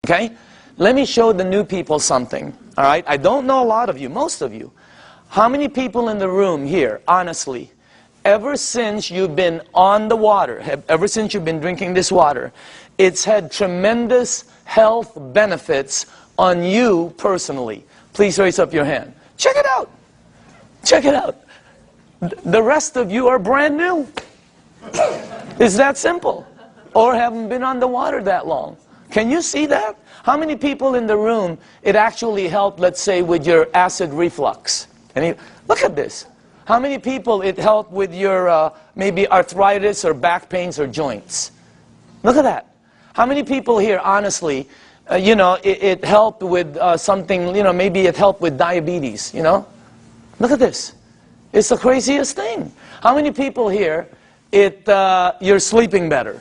Okay? Let me show the new people something. All right? I don't know a lot of you, most of you. How many people in the room here, honestly, ever since you've been on the water, ever since you've been drinking this water, it's had tremendous health benefits on you personally? Please raise up your hand. Check it out. Check it out. The rest of you are brand new. It's that simple. Or haven't been on the water that long. Can you see that? How many people in the room it actually helped, let's say, with your acid reflux? Look at this. How many people it helped with your maybe arthritis or back pains or joints? Look at that. How many people here, honestly, you know, it helped with something, you know, maybe it helped with diabetes, you know? Look at this. It's the craziest thing. How many people here, you're sleeping better?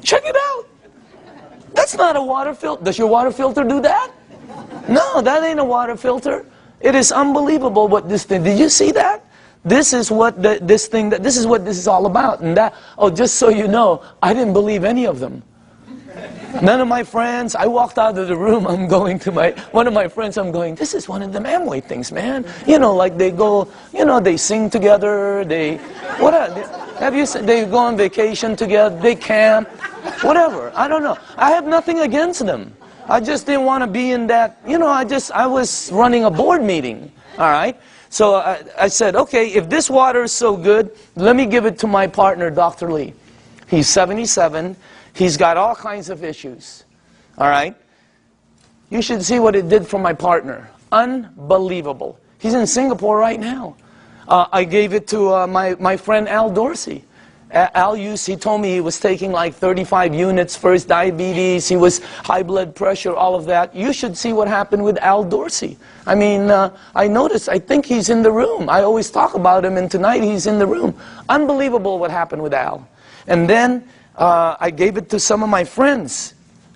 Check it out. That's not a water filter. Does your water filter do that? No, that ain't a water filter. It is unbelievable what this thing, did you see that? This is what this is what this is all about. And that, oh, just so you know, I didn't believe any of them. None of my friends, I walked out of the room, I'm going to one of my friends, I'm going, this is one of them Amway things, man. You know, like they go, you know, they sing together, they go on vacation together, they camp, whatever. I don't know. I have nothing against them. I just didn't want to be in that, you know, I was running a board meeting, all right? So I said, okay, if this water is so good, let me give it to my partner, Dr. Lee. He's 77. He's got all kinds of issues, all right? You should see what it did for my partner. Unbelievable. He's in Singapore right now. I gave it to my friend Al Dorsey. He told me he was taking like 35 units for his diabetes, he was high blood pressure, all of that. You should see what happened with Al Dorsey. I mean, I noticed, I think he's in the room. I always talk about him, and tonight he's in the room. Unbelievable what happened with Al. And then I gave it to some of my friends.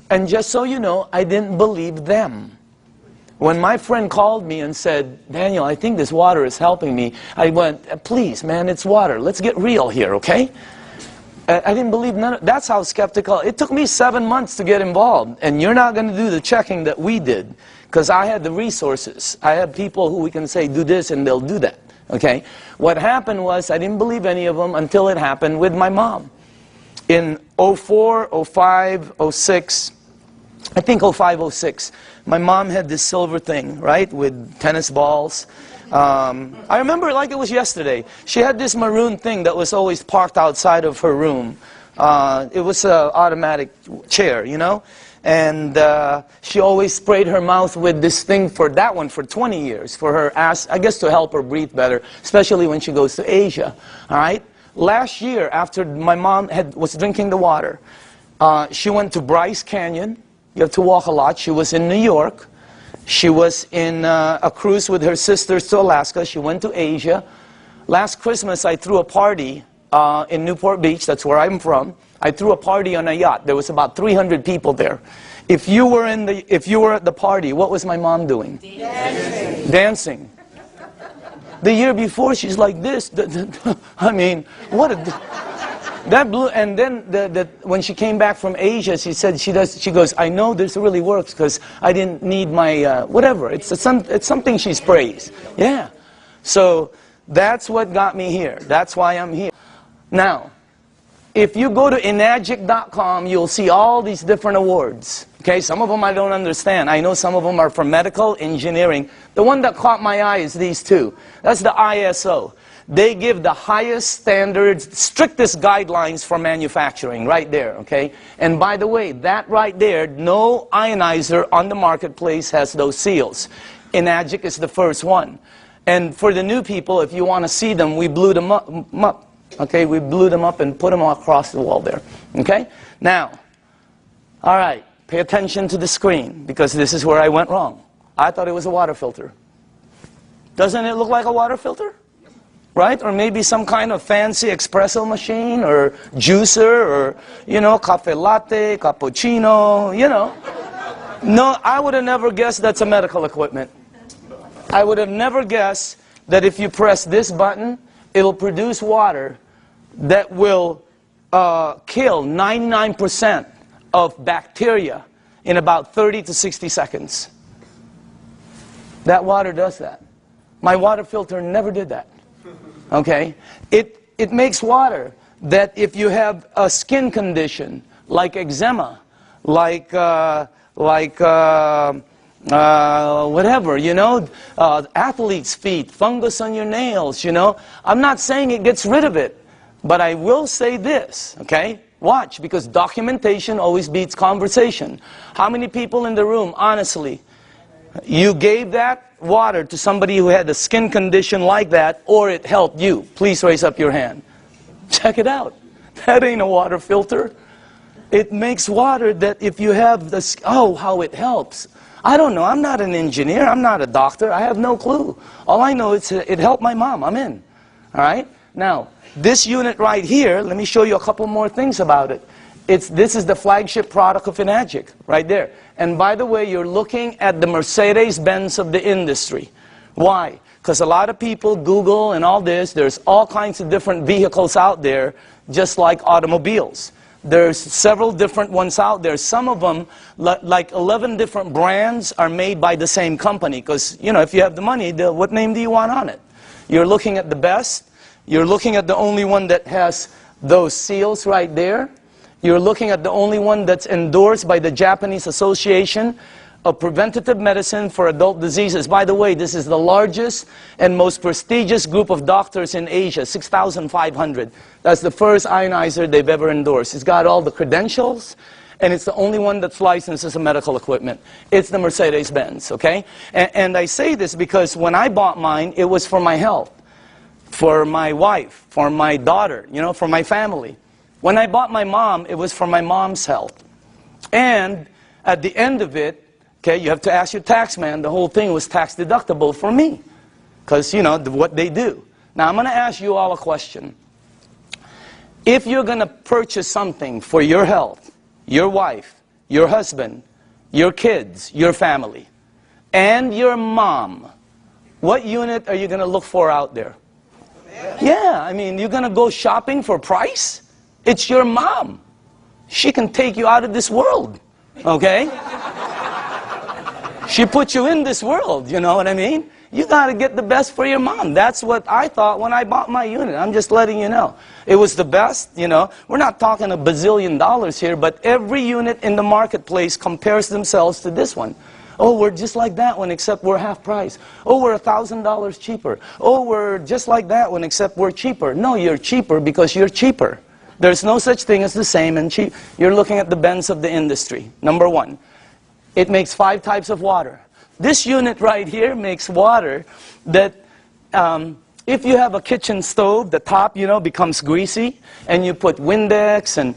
And just so you know, I didn't believe them. When my friend called me and said, Daniel, I think this water is helping me, I went, please, man, it's water. Let's get real here, okay? I didn't believe none of, that's how skeptical. It took me 7 months to get involved. And you're not going to do the checking that we did, because I had the resources. I had people who we can say, do this, and they'll do that, okay? What happened was, I didn't believe any of them until it happened with my mom. In 04, 05, 06, I think 05, 06, my mom had this silver thing, right, with tennis balls. I remember it like it was yesterday. She had this maroon thing that was always parked outside of her room. It was an automatic chair, you know. And she always sprayed her mouth with this thing for that one for 20 years, for her ass, I guess to help her breathe better, especially when she goes to Asia, all right? Last year, after my mom was drinking the water, she went to Bryce Canyon. You have to walk a lot. She was in New York. She was in a cruise with her sisters to Alaska. She went to Asia. Last Christmas, I threw a party in Newport Beach. That's where I'm from. I threw a party on a yacht. There was about 300 people there. If you were at the party, what was my mom doing? Dancing. Dancing. The year before, she's like this. I mean, what a... That blew, and then when she came back from Asia, she said she goes, I know this really works because I didn't need my whatever. It's something she sprays. Yeah. So that's what got me here. That's why I'm here. Now, if you go to Enagic.com, you'll see all these different awards. Okay, some of them I don't understand. I know some of them are for medical engineering. The one that caught my eye is these two. That's the ISO. They give the highest standards, strictest guidelines for manufacturing, right there, okay? And by the way, that right there, no ionizer on the marketplace has those seals. Enagic is the first one. And for the new people, if you want to see them, we blew them up, okay? We blew them up and put them across the wall there, okay? Now, all right, pay attention to the screen, because this is where I went wrong. I thought it was a water filter. Doesn't it look like a water filter? Right? Or maybe some kind of fancy espresso machine or juicer or, you know, cafe latte, cappuccino, you know. No, I would have never guessed that's a medical equipment. I would have never guessed that if you press this button, it'll produce water that will kill 99% of bacteria in about 30 to 60 seconds. That water does that. My water filter never did that. Okay? It makes water that if you have a skin condition, like eczema, like whatever, you know, athlete's feet, fungus on your nails, you know. I'm not saying it gets rid of it, but I will say this, okay? Watch, because documentation always beats conversation. How many people in the room, honestly, you gave that water to somebody who had a skin condition like that, or it helped you? Please raise up your hand. Check it out. That ain't a water filter. It makes water that if you have this, oh, how it helps. I don't know. I'm not an engineer. I'm not a doctor. I have no clue. All I know is it helped my mom. I'm in. All right? Now, this unit right here, let me show you a couple more things about it. This is the flagship product of Enagic, right there. And by the way, you're looking at the Mercedes-Benz of the industry. Why? Because a lot of people Google and all this. There's all kinds of different vehicles out there, just like automobiles. There's several different ones out there. Some of them, like 11 different brands, are made by the same company. Because, you know, if you have the money, what name do you want on it? You're looking at the best. You're looking at the only one that has those seals right there. You're looking at the only one that's endorsed by the Japanese Association of Preventative Medicine for Adult Diseases. By the way, this is the largest and most prestigious group of doctors in Asia, 6,500. That's the first ionizer they've ever endorsed. It's got all the credentials, and it's the only one that's licensed as a medical equipment. It's the Mercedes-Benz, okay? And I say this because when I bought mine, it was for my health, for my wife, for my daughter, you know, for my family. When I bought my mom, it was for my mom's health. And at the end of it, okay, you have to ask your tax man, the whole thing was tax deductible for me. Because, you know, what they do. Now, I'm going to ask you all a question. If you're going to purchase something for your health, your wife, your husband, your kids, your family, and your mom, what unit are you going to look for out there? Yeah, I mean, you're going to go shopping for price? It's your mom. She can take you out of this world, okay? She put you in this world, you know what I mean? You got to get the best for your mom. That's what I thought when I bought my unit. I'm just letting you know. It was the best, you know. We're not talking $1 bazillion here, but every unit in the marketplace compares themselves to this one. Oh, we're just like that one, except we're half price. Oh, we're $1,000 cheaper. Oh, we're just like that one, except we're cheaper. No, you're cheaper because you're cheaper. There's no such thing as the same and cheap. You're looking at the Benz of the industry. Number one, it makes 5 types of water. This unit right here makes water that if you have a kitchen stove, the top, you know, becomes greasy, and you put Windex and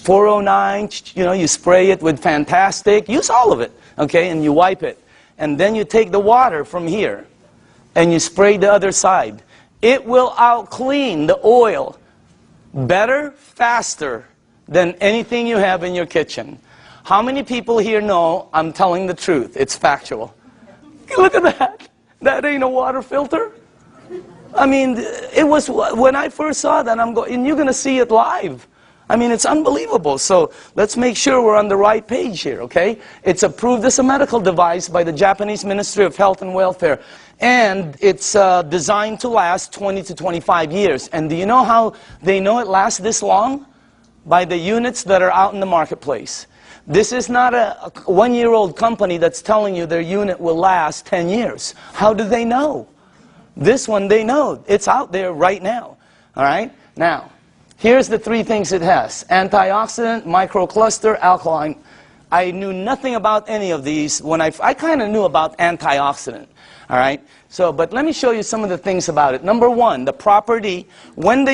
409, you know, you spray it with Fantastic, use all of it, okay, and you wipe it. And then you take the water from here, and you spray the other side. It will out-clean the oil better, faster than anything you have in your kitchen. How many people here know I'm telling the truth? It's factual. Look at that. That ain't a water filter. I mean, it was, when I first saw that, I'm going, and you're going to see it live. I mean, it's unbelievable. So let's make sure we're on the right page here, okay? It's approved as a medical device by the Japanese Ministry of Health and Welfare. And it's designed to last 20 to 25 years. And do you know how they know it lasts this long? By the units that are out in the marketplace. This is not a one-year-old company that's telling you their unit will last 10 years. How do they know? This one, they know. It's out there right now. All right? Now, here's the 3 things it has. Antioxidant, microcluster, alkaline. I knew nothing about any of these. When I kind of knew about antioxidant. All right? So, but let me show you some of the things about it. Number 1, the property, when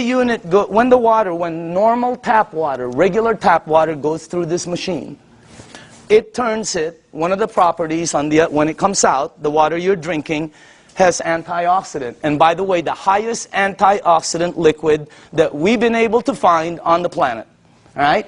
normal tap water, regular tap water goes through this machine, it turns it, one of the properties when it comes out, the water you're drinking, has antioxidant. And by the way, the highest antioxidant liquid that we've been able to find on the planet. All right?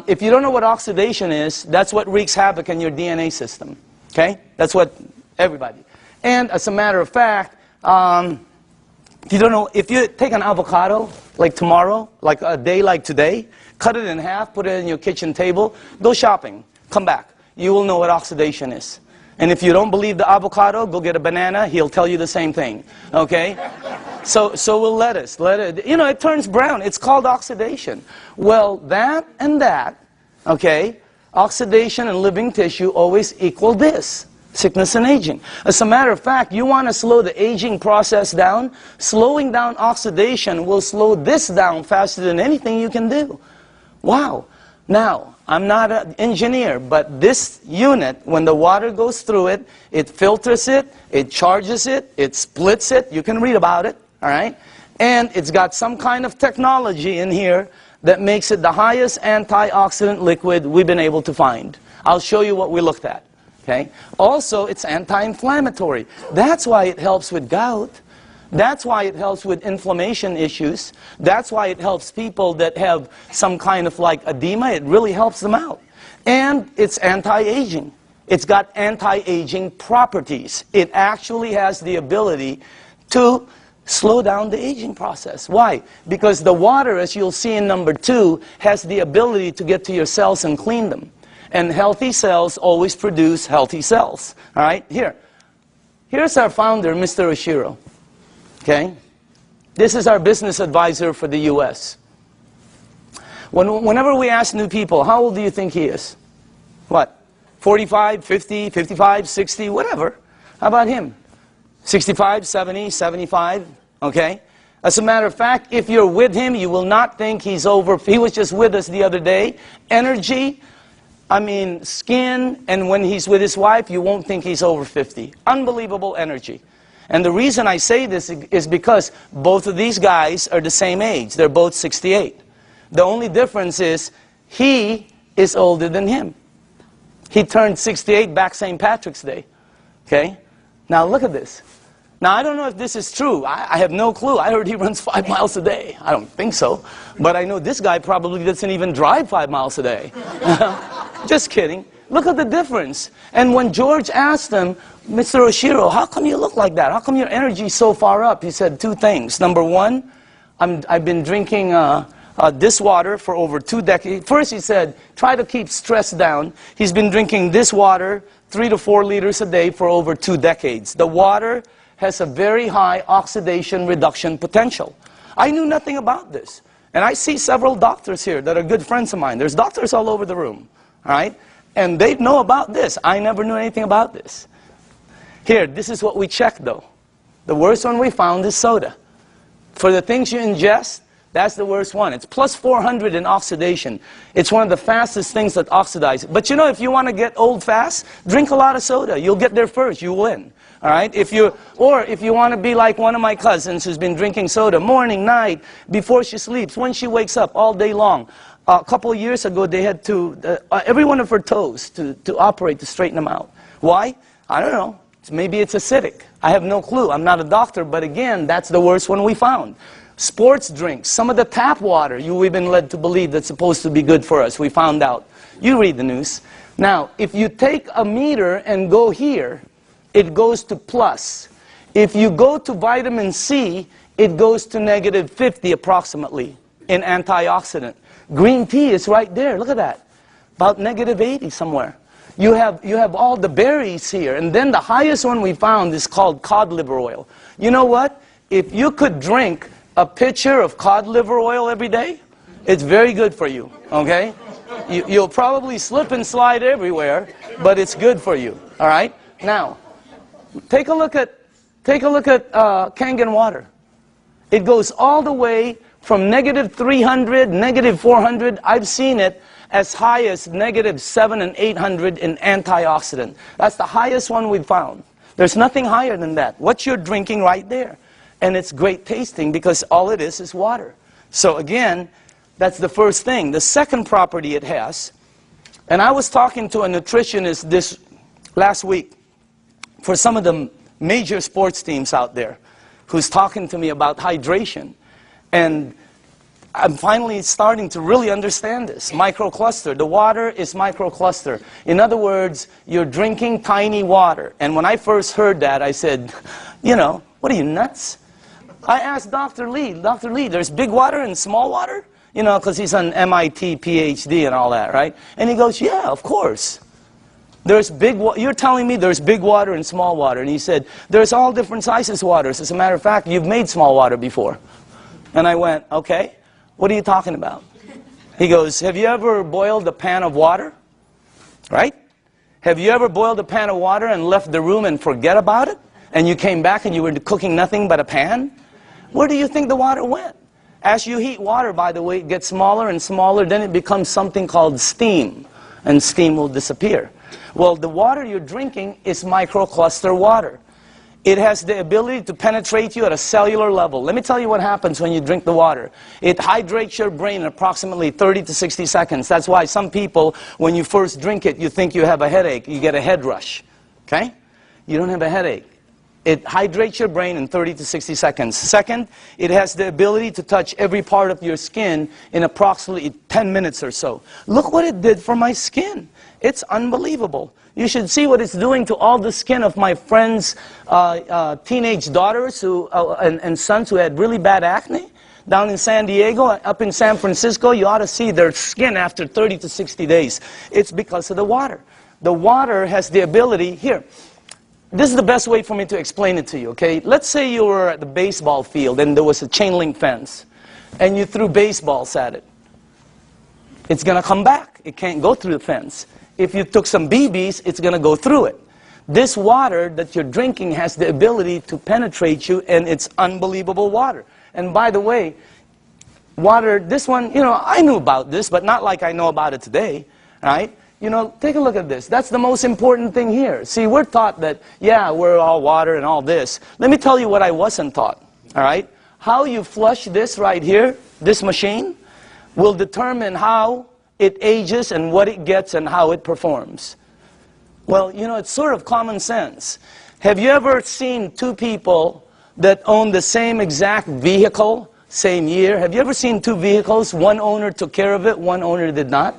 If you don't know what oxidation is, that's what wreaks havoc in your DNA system. Okay? That's what everybody. And as a matter of fact, if you don't know, if you take an avocado, like tomorrow, like a day like today, cut it in half, put it in your kitchen table, go shopping, come back. you will know what oxidation is. And if you don't believe the avocado, go get a banana. He'll tell you the same thing. Okay? So will lettuce. You know, it turns brown. It's called oxidation. Well, that and that, okay, oxidation and living tissue always equal this, sickness and aging. As a matter of fact, you want to slow the aging process down, slowing down oxidation will slow this down faster than anything you can do. Wow. Now, I'm not an engineer, but this unit, when the water goes through it, it filters it, it charges it, it splits it. You can read about it, all right? And it's got some kind of technology in here that makes it the highest antioxidant liquid we've been able to find. I'll show you what we looked at, okay? Also, it's anti-inflammatory. That's why it helps with gout. That's why it helps with inflammation issues. That's why it helps people that have some kind of like edema. It really helps them out. And it's anti-aging. It's got anti-aging properties. It actually has the ability to slow down the aging process. Why? Because the water, as you'll see in number 2, has the ability to get to your cells and clean them. And healthy cells always produce healthy cells. All right? Here's our founder, Mr. Oshiro. Okay? This is our business advisor for the U.S. Whenever we ask new people, how old do you think he is? What? 45, 50, 55, 60, whatever. How about him? 65, 70, 75, okay? As a matter of fact, if you're with him, you will not think he's over. He was just with us the other day. Energy, I mean, skin, and when he's with his wife, you won't think he's over 50. Unbelievable energy. And the reason I say this is because both of these guys are the same age. They're both 68. The only difference is he is older than him. He turned 68 back St. Patrick's Day. Okay? Now look at this. Now I don't know if this is true. I have no clue. I heard he runs 5 miles a day. I don't think so. But I know this guy probably doesn't even drive 5 miles a day. Just kidding. Look at the difference. And when George asked him, Mr. Oshiro, how come you look like that? How come your energy is so far up? He said 2 things. Number 1, I've been drinking this water for over 2 decades. First he said, try to keep stress down. He's been drinking this water 3 to 4 liters a day for over 2 decades. The water has a very high oxidation reduction potential. I knew nothing about this. And I see several doctors here that are good friends of mine. There's doctors all over the room. All right? And they know about this. I never knew anything about this. Here, this is what we checked though. The worst one we found is soda. For the things you ingest, that's the worst one. It's plus 400 in oxidation. It's one of the fastest things that oxidize. But you know, if you want to get old fast, drink a lot of soda. You'll get there first. You win. All right? Or if you want to be like one of my cousins who's been drinking soda morning, night, before she sleeps, when she wakes up, all day long. A couple of years ago, they had to, every one of her toes to operate to straighten them out. Why? I don't know. Maybe it's acidic. I have no clue. I'm not a doctor, but again, that's the worst one we found. Sports drinks, some of the tap water we've been led to believe that's supposed to be good for us. We found out. You read the news. Now, if you take a meter and go here, it goes to plus. If you go to vitamin C, it goes to negative 50 approximately in antioxidant. Green tea is right there. Look at that. About negative 80 somewhere. You have all the berries here. And then the highest one we found is called cod liver oil. You know what? If you could drink a pitcher of cod liver oil every day, it's very good for you. Okay? You'll probably slip and slide everywhere, but it's good for you. All right? Now, take a look at Kangen water. It goes all the way from negative 300, negative 400, I've seen it as high as negative 700 and 800 in antioxidant. That's the highest one we've found. There's nothing higher than that. What you're drinking right there. And it's great tasting because all it is water. So again, that's the first thing. The second property it has, and I was talking to a nutritionist this last week for some of the major sports teams out there who's talking to me about hydration. And I'm finally starting to really understand this. Microcluster. The water is microcluster. In other words, you're drinking tiny water. And when I first heard that, I said, you know, what are you, nuts? I asked Dr. Lee, there's big water and small water? You know, because he's an MIT PhD and all that, right? And he goes, yeah, of course. You're telling me there's big water and small water. And he said, there's all different sizes of waters. As a matter of fact, you've made small water before. And I went, okay, what are you talking about? He goes, have you ever boiled a pan of water? Right? Have you ever boiled a pan of water and left the room and forget about it? And you came back and you were cooking nothing but a pan? Where do you think the water went? As you heat water, by the way, it gets smaller and smaller, then it becomes something called steam. And steam will disappear. Well, the water you're drinking is microcluster water. It has the ability to penetrate you at a cellular level. Let me tell you what happens when you drink the water. It hydrates your brain in approximately 30 to 60 seconds. That's why some people, when you first drink it, you think you have a headache. You get a head rush. Okay? You don't have a headache. It hydrates your brain in 30 to 60 seconds. Second, it has the ability to touch every part of your skin in approximately 10 minutes or so. Look what it did for my skin. It's unbelievable. You should see what it's doing to all the skin of my friends' teenage daughters and sons who had really bad acne. Down in San Diego, up in San Francisco, you ought to see their skin after 30 to 60 days. It's because of the water. The water has the ability, here, this is the best way for me to explain it to you, okay? Let's say you were at the baseball field and there was a chain link fence and you threw baseballs at it. It's going to come back. It can't go through the fence. If you took some BBs, it's going to go through it. This water that you're drinking has the ability to penetrate you, and it's unbelievable water. And by the way, water, this one, you know, I knew about this, but not like I know about it today, right? You know, take a look at this. That's the most important thing here. See, we're taught that, yeah, we're all water and all this. Let me tell you what I wasn't taught, all right? How you flush this right here, this machine, will determine how it ages and what it gets and how it performs. Well, you know, it's sort of common sense. Have you ever seen two people that own the same exact vehicle, same year? Have you ever seen two vehicles? One owner took care of it, one owner did not?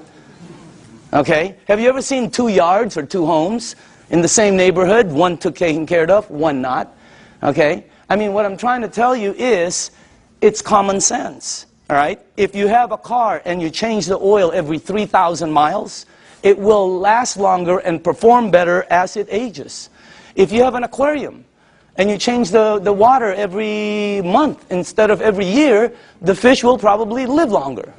Okay. Have you ever seen two yards or two homes in the same neighborhood? One took taken care of, one not. Okay. I mean, what I'm trying to tell you is, it's common sense. All right? If you have a car and you change the oil every 3,000 miles, it will last longer and perform better as it ages. If you have an aquarium and you change the water every month instead of every year, the fish will probably live longer.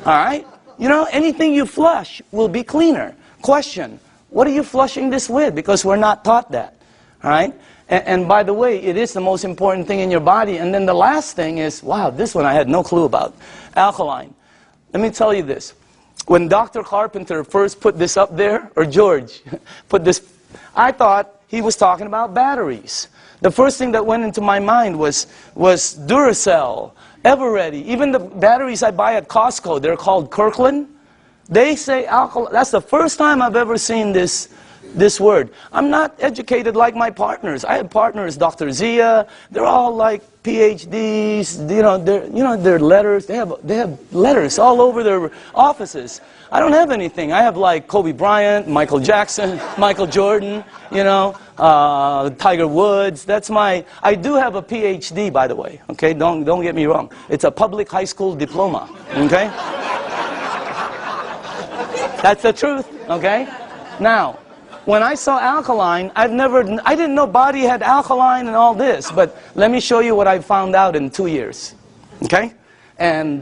All right? You know, anything you flush will be cleaner. Question, what are you flushing this with? Because we're not taught that. All right? And by the way, it is the most important thing in your body. And then the last thing is, wow, this one I had no clue about. Alkaline. Let me tell you this. When Dr. Carpenter first put this up there, or George put this, I thought he was talking about batteries. The first thing that went into my mind was Duracell, Eveready. Even the batteries I buy at Costco, they're called Kirkland. They say alkaline. That's the first time I've ever seen this word. I'm not educated like my partners. I have partners, Dr. Zia. They're all like PhDs. You know, their letters. They have letters all over their offices. I don't have anything. I have like Kobe Bryant, Michael Jackson, Michael Jordan. You know, Tiger Woods. That's my. I do have a PhD, by the way. Okay, don't get me wrong. It's a public high school diploma. Okay, that's the truth. Okay, now. When I saw alkaline, I didn't know body had alkaline and all this, but let me show you what I found out in 2 years, okay? And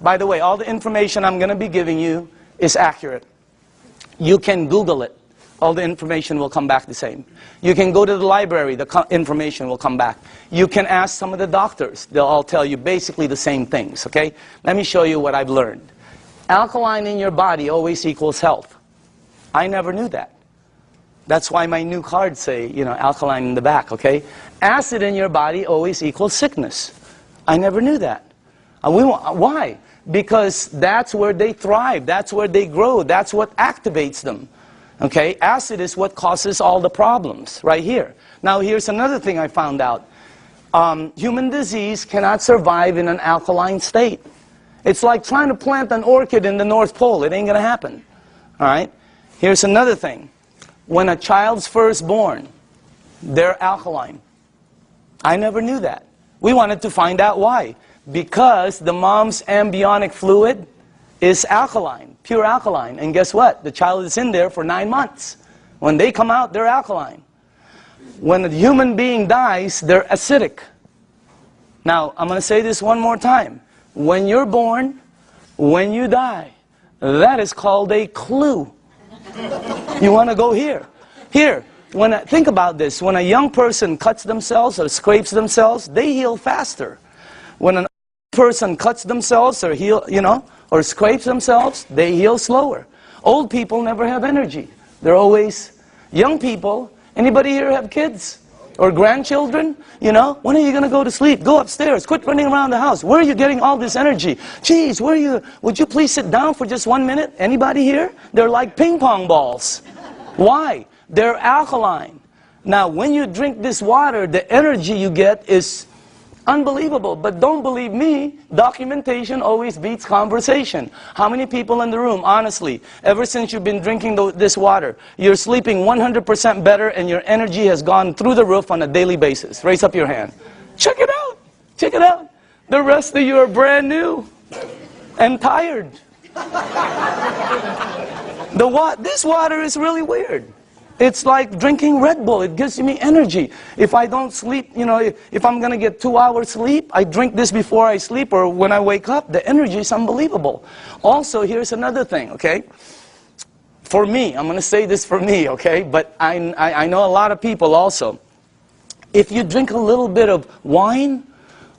by the way, all the information I'm going to be giving you is accurate. You can Google it. All the information will come back the same. You can go to the library, the information will come back. You can ask some of the doctors. They'll all tell you basically the same things, okay? Let me show you what I've learned. Alkaline in your body always equals health. I never knew that. That's why my new cards say, you know, alkaline in the back, okay? Acid in your body always equals sickness. I never knew that. Why? Because that's where they thrive. That's where they grow. That's what activates them. Okay? Acid is what causes all the problems, right here. Now, here's another thing I found out. Human disease cannot survive in an alkaline state. It's like trying to plant an orchid in the North Pole. It ain't going to happen. All right? Here's another thing. When a child's first born, they're alkaline. I never knew that. We wanted to find out why. Because the mom's amniotic fluid is alkaline, pure alkaline. And guess what? The child is in there for 9 months. When they come out, they're alkaline. When a human being dies, they're acidic. Now, I'm going to say this one more time. When you're born, when you die, that is called a clue. You want to go here. Here, think about this. When a young person cuts themselves or scrapes themselves, they heal faster. When an old person cuts themselves or or scrapes themselves, they heal slower. Old people never have energy. They're always young people. Anybody here have kids or grandchildren? When are you going to go to sleep? Go upstairs. Quit running around the house. Where are you getting all this energy? Geez, would you please sit down for just 1 minute? Anybody here? They're like ping pong balls. Why? They're alkaline. Now, when you drink this water, the energy you get is unbelievable. But don't believe me, documentation always beats conversation. How many people in the room, honestly, ever since you've been drinking this water, you're sleeping 100% better and your energy has gone through the roof on a daily basis? Raise up your hand. Check it out. Check it out. The rest of you are brand new and tired. This water is really weird. It's like drinking Red Bull. It gives me energy. If I don't sleep, if I'm going to get 2 hours sleep, I drink this before I sleep or when I wake up. The energy is unbelievable. Also, here's another thing, okay? For me, I'm going to say this for me, okay? But I know a lot of people also. If you drink a little bit of wine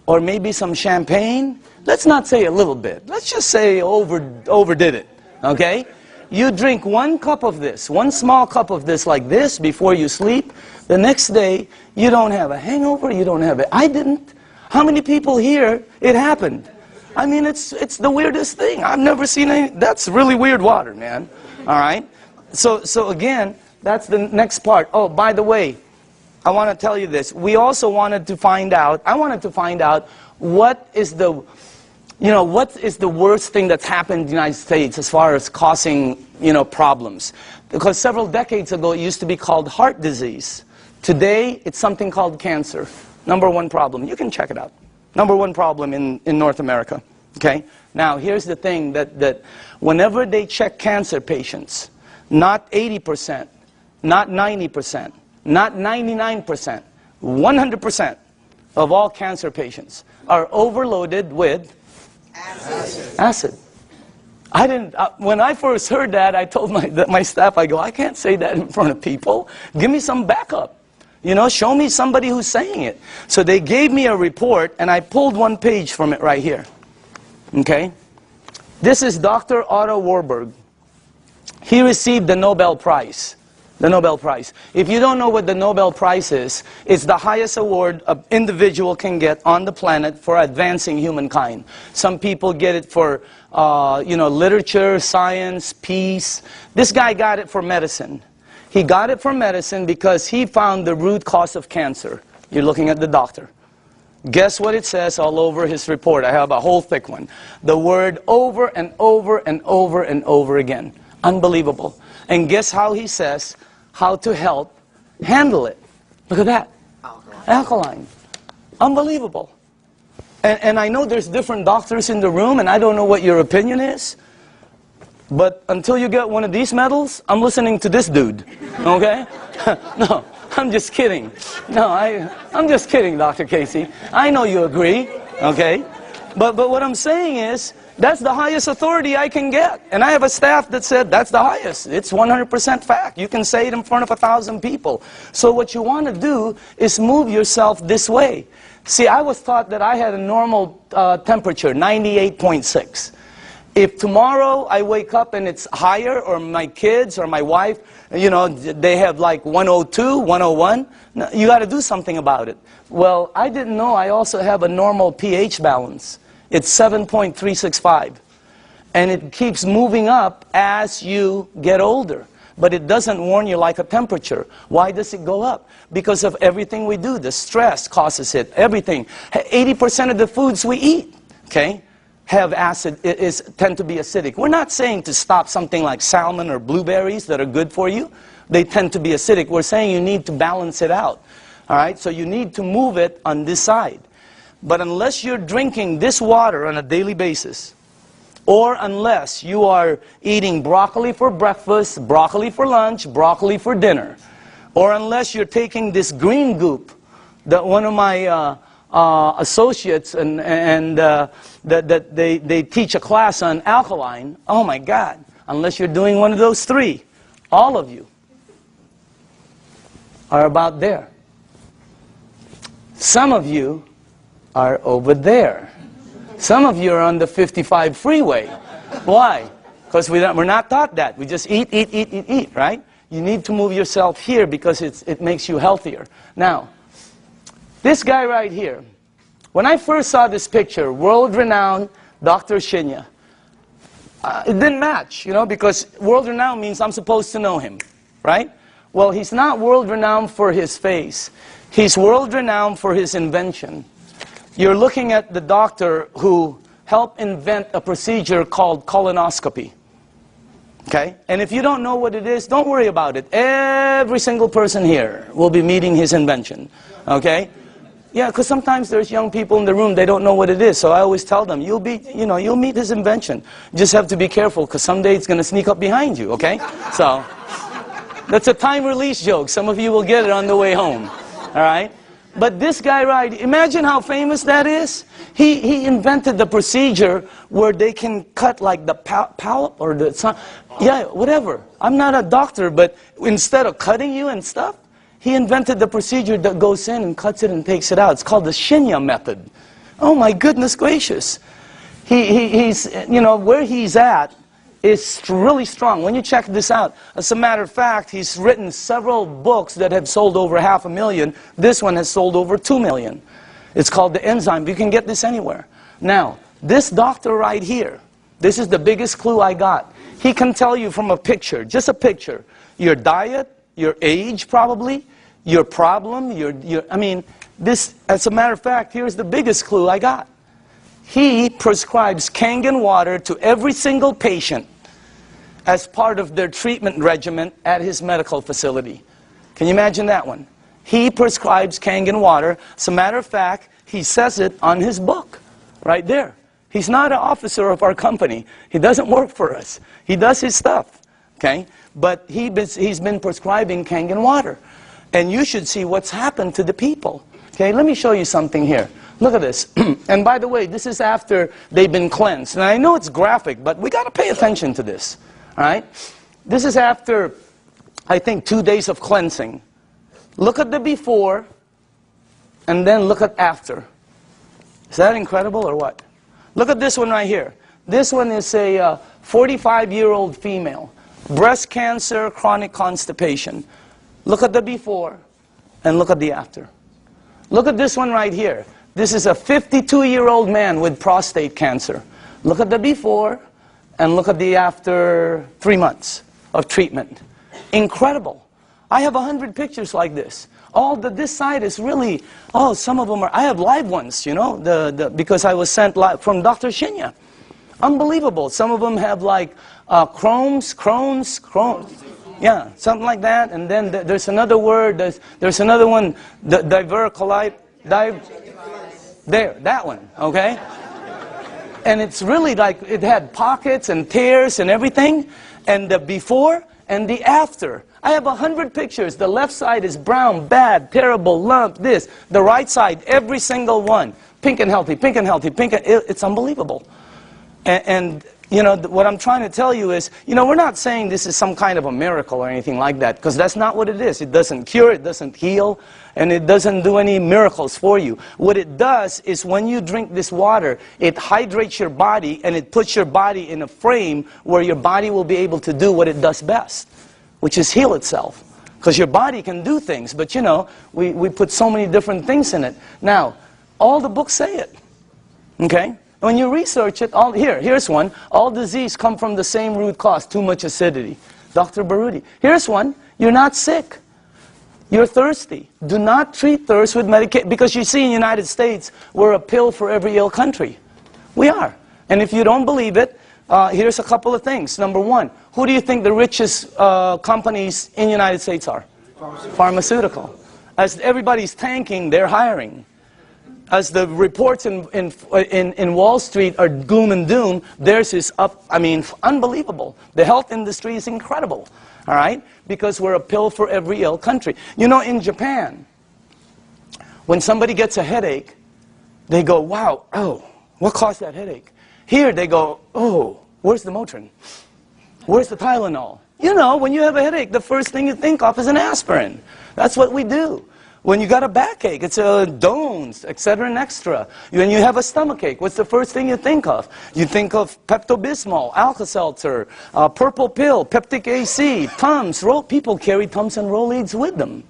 or maybe some champagne, let's not say a little bit. Let's just say overdid it, okay? You drink 1 cup of this, 1 small cup of this like this before you sleep. The next day, you don't have a hangover, you don't have it. I didn't. How many people here, it happened? I mean, it's the weirdest thing. I've never seen any. That's really weird water, man. All right? So again, that's the next part. Oh, by the way, I want to tell you this. We also wanted to find out, what is the worst thing that's happened in the United States as far as causing, problems? Because several decades ago, it used to be called heart disease. Today, it's something called cancer. #1 problem. You can check it out. #1 problem in North America. Okay? Now, here's the thing that whenever they check cancer patients, not 80%, not 90%, not 99%, 100% of all cancer patients are overloaded with acid. I didn't. When I first heard that, I told my staff, I go, I can't say that in front of people. Give me some backup. Show me somebody who's saying it. So they gave me a report, and I pulled 1 page from it right here. Okay? This is Dr. Otto Warburg. He received the Nobel Prize. The Nobel Prize. If you don't know what the Nobel Prize is, it's the highest award an individual can get on the planet for advancing humankind. Some people get it for, literature, science, peace. This guy got it for medicine. He got it for medicine because he found the root cause of cancer. You're looking at the doctor. Guess what it says all over his report? I have a whole thick one. The word over and over and over and over again. Unbelievable. And guess how he says how to help handle it. Look at that. Alkaline. Unbelievable. And I know there's different doctors in the room, and I don't know what your opinion is. But until you get one of these medals, I'm listening to this dude. Okay? No, I'm just kidding. No, I'm just kidding, Dr. Casey. I know you agree. Okay? But what I'm saying is, that's the highest authority I can get. And I have a staff that said, that's the highest. It's 100% fact. You can say it in front of 1,000 people. So what you want to do is move yourself this way. See, I was taught that I had a normal temperature, 98.6. If tomorrow I wake up and it's higher, or my kids or my wife, they have like 102, 101, you got to do something about it. Well, I didn't know I also have a normal pH balance. It's 7.365. And it keeps moving up as you get older. But it doesn't warn you like a temperature. Why does it go up? Because of everything we do. The stress causes it. Everything. 80% of the foods we eat, okay, have acid, tend to be acidic. We're not saying to stop something like salmon or blueberries that are good for you. They tend to be acidic. We're saying you need to balance it out. All right? So you need to move it on this side. But unless you're drinking this water on a daily basis, or unless you are eating broccoli for breakfast, broccoli for lunch, broccoli for dinner, or unless you're taking this green goop that one of my associates that they teach a class on alkaline. Oh my God, unless you're doing one of those three, all of you are about there. Some of you are over there. Some of you are on the 55 freeway. Why? Because we're not taught that. We just eat, right? You need to move yourself here because it makes you healthier. Now, this guy right here, when I first saw this picture, world-renowned Dr. Shinya, it didn't match, you know, because world-renowned means I'm supposed to know him, right? Well, he's not world-renowned for his face. He's world-renowned for his invention. You're looking at the doctor who helped invent a procedure called colonoscopy. Okay? And if you don't know what it is, don't worry about it. Every single person here will be meeting his invention. Okay? Yeah, because sometimes there's young people in the room, they don't know what it is. So I always tell them, you'll meet his invention. You just have to be careful because someday it's going to sneak up behind you, okay? So that's a time release joke. Some of you will get it on the way home. All right? But this guy, right, imagine how famous that is. He invented the procedure where they can cut like the polyp or the, yeah, whatever. I'm not a doctor, but instead of cutting you and stuff, he invented the procedure that goes in and cuts it and takes it out. It's called the Shinya method. Oh my goodness gracious. He's, you know, where he's at is really strong. When you check this out, as a matter of fact, he's written several books that have sold over 500,000. This one has sold over 2 million. It's called The Enzyme. You can get this anywhere. Now, this doctor right here, this is the biggest clue I got. He can tell you from a picture, just a picture, your diet, your age probably, your problem, I mean, this, as a matter of fact, here's the biggest clue I got. He prescribes Kangen water to every single patient as part of their treatment regimen at his medical facility. Can you imagine that one? He prescribes Kangen water. As a matter of fact, he says it on his book, right there. He's not an officer of our company. He doesn't work for us. He does his stuff, okay? But he's been prescribing Kangen water. And you should see what's happened to the people. Okay, let me show you something here. Look at this. And by the way, this is after they've been cleansed. And I know it's graphic, but we got to pay attention to this. All right? This is after, I think, 2 days of cleansing. Look at the before, and then look at after. Is that incredible or what? Look at this one right here. This one is a 45-year-old female. Breast cancer, chronic constipation. Look at the before, and look at the after. Look at this one right here. This is a 52-year-old man with prostate cancer. Look at the before and look at the after 3 months of treatment. Incredible. I have 100 pictures like this. This side is really, some of them are, I have live ones, you know, because I was sent live from Dr. Shinya. Unbelievable. Some of them have like Crohn's. Yeah, something like that. And then there's another word, there's another one, diverticulite, there, that one, okay? And it's really like, it had pockets and tears and everything. And the before and the after. I have 100 pictures. The left side is brown, bad, terrible, lump, this. The right side, every single one. Pink and healthy, pink and healthy, pink and, it's unbelievable. And you know, what I'm trying to tell you is, you know, we're not saying this is some kind of a miracle or anything like that, because that's not what it is. It doesn't cure, it doesn't heal, and it doesn't do any miracles for you. What it does is when you drink this water, it hydrates your body, and it puts your body in a frame where your body will be able to do what it does best, which is heal itself. Because your body can do things, but you know, we put so many different things in it. Now, all the books say it, okay? When you research it, here's one. All disease come from the same root cause, too much acidity. Dr. Baruti. Here's one. You're not sick. You're thirsty. Do not treat thirst with medication. Because you see in the United States, we're a pill for every ill country. We are. And if you don't believe it, here's a couple of things. Number one, who do you think the richest companies in the United States are? Pharmaceutical. As everybody's tanking, they're hiring. as the reports in Wall Street are gloom and doom, theirs is up, I mean, unbelievable. The health industry is incredible, all right? Because we're a pill for every ill country. You know, in Japan, when somebody gets a headache, they go, wow, oh, what caused that headache? Here they go, oh, where's the Motrin? Where's the Tylenol? You know, when you have a headache, the first thing you think of is an aspirin. That's what we do. When you got a backache, it's a Dones, etc. and extra. When you have a stomachache, what's the first thing you think of? You think of Pepto-Bismol, Alka-Seltzer, purple pill, Peptic AC, Tums. People carry Tums and Rolaids with them.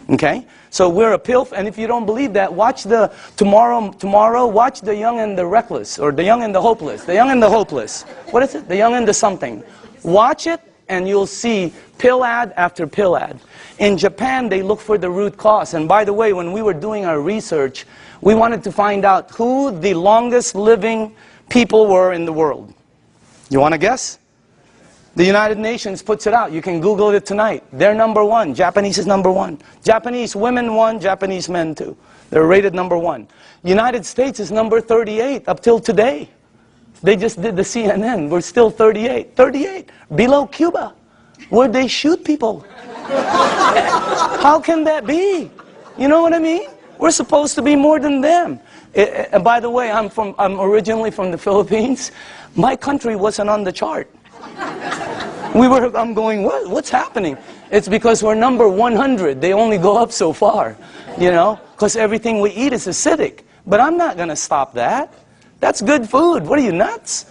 Okay? So we're a pill, and if you don't believe that, watch the tomorrow, watch The Young and the Reckless, or The Young and the Hopeless. The Young and the Hopeless. What is it? The Young and the something. Watch it, and you'll see pill ad after pill ad. In Japan, they look for the root cause. And by the way, when we were doing our research, we wanted to find out who the longest living people were in the world. You want to guess? The United Nations puts it out. You can Google it tonight. They're number one. Japanese is number one. Japanese women one, Japanese men two. They're rated number one. United States is number 38 up till today. They just did the CNN. We're still 38. 38. Below Cuba, where they shoot people. How can that be? You know what I mean? We're supposed to be more than them. And by the way, I'm originally from the Philippines. My country wasn't on the chart. I'm going, what's happening? It's because we're number 100. They only go up so far, you know, because everything we eat is acidic. But I'm not going to stop that. That's good food. What are you, nuts?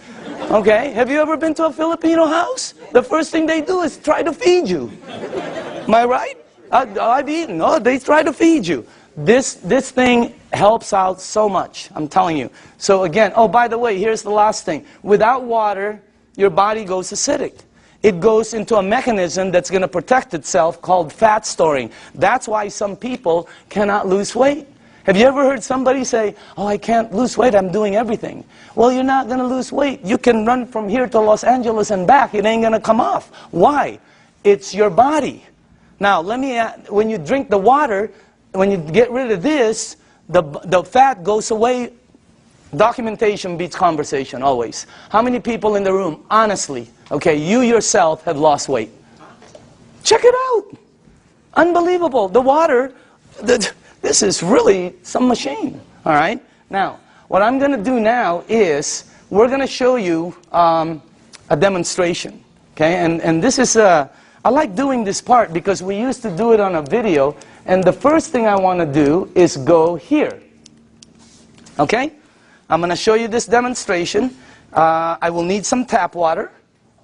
Okay, have you ever been to a Filipino house? The first thing they do is try to feed you. Am I right? I've eaten. Oh, they try to feed you. This thing helps out so much, I'm telling you. So again, oh, by the way, here's the last thing. Without water, your body goes acidic. It goes into a mechanism that's going to protect itself called fat storing. That's why some people cannot lose weight. Have you ever heard somebody say, oh, I can't lose weight, I'm doing everything? Well, you're not going to lose weight. You can run from here to Los Angeles and back. It ain't going to come off. Why? It's your body. Now, let me add, when you drink the water, when you get rid of this, the fat goes away. Documentation beats conversation, always. How many people in the room, honestly, okay, you yourself have lost weight? Check it out. Unbelievable. The water, this is really some machine, all right? Now, what I'm going to do now is we're going to show you a demonstration, okay? And this is, I like doing this part because we used to do it on a video, and the first thing I want to do is go here, okay? I'm going to show you this demonstration. I will need some tap water,